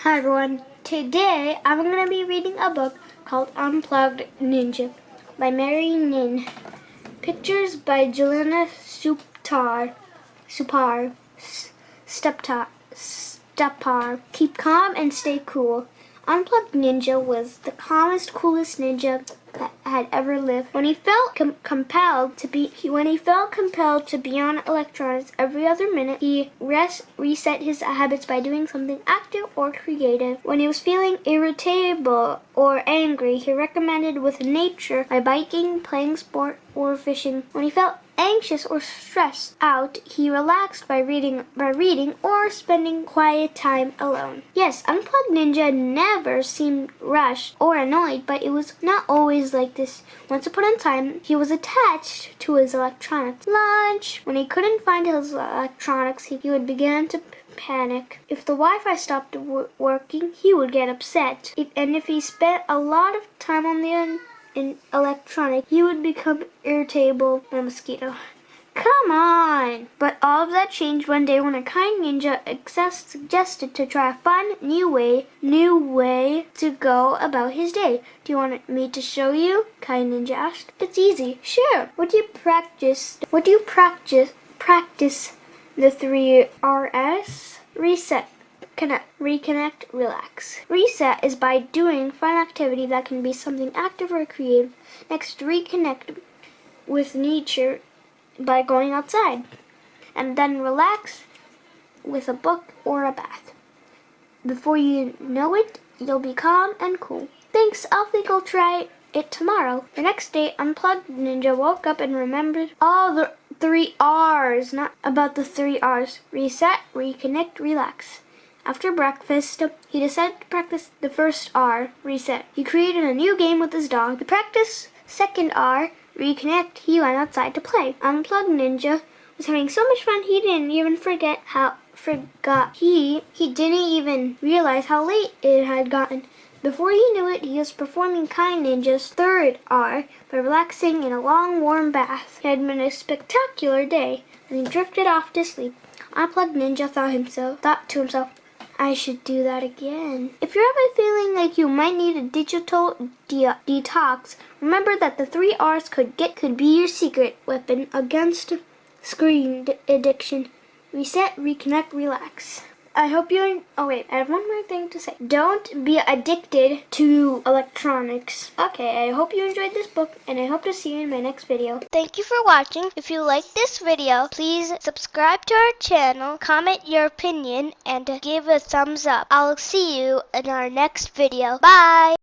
Hi everyone, today I'm going to be reading a book called Unplugged Ninja by Mary Nin. Pictures by Jelena Stepar. Keep calm and stay cool. Unplugged Ninja was the calmest, coolest ninja that had ever lived. When he felt compelled to be on electronics every other minute, he reset his habits by doing something active or creative. When he was feeling irritable or angry, he reconnected with nature by biking, playing sport, or fishing. When he felt anxious or stressed out, he relaxed by reading or spending quiet time alone. Yes, Unplugged Ninja never seemed rushed or annoyed, but it was not always like this. Once upon a time, he was attached to his electronics. Lunch! When he couldn't find his electronics, he would begin to panic. If the Wi-Fi stopped working, he would get upset. If he spent a lot of time on the in electronic, he would become irritable and a mosquito. Come on! But all of that changed one day when a kind ninja suggested to try a fun, new way to go about his day. Do you want me to show you? Kind ninja asked. It's easy. Sure. What do you practice? Practice the 3 R's. Reset. Connect, reconnect, relax. Reset is by doing fun activity that can be something active or creative. Next, reconnect with nature by going outside. And then relax with a book or a bath. Before you know it, you'll be calm and cool. Thanks, I'll think I'll try it tomorrow. The next day, Unplugged Ninja woke up and remembered all the 3 R's, not about the 3 R's. Reset, reconnect, relax. After breakfast, he decided to practice the first R, reset. He created a new game with his dog. To practice second R, reconnect, he went outside to play. Unplugged Ninja was having so much fun he didn't even he didn't even realize how late it had gotten. Before he knew it, he was performing Kind Ninja's third R by relaxing in a long warm bath. It had been a spectacular day, and he drifted off to sleep. Unplugged Ninja thought to himself, I should do that again. If you're ever feeling like you might need a digital detox, remember that the 3 R's could be your secret weapon against screen addiction. Reset, reconnect, relax. I hope you... Oh wait, I have one more thing to say. Don't be addicted to electronics. Okay, I hope you enjoyed this book, and I hope to see you in my next video. Thank you for watching. If you like this video, please subscribe to our channel, comment your opinion, and give a thumbs up. I'll see you in our next video. Bye!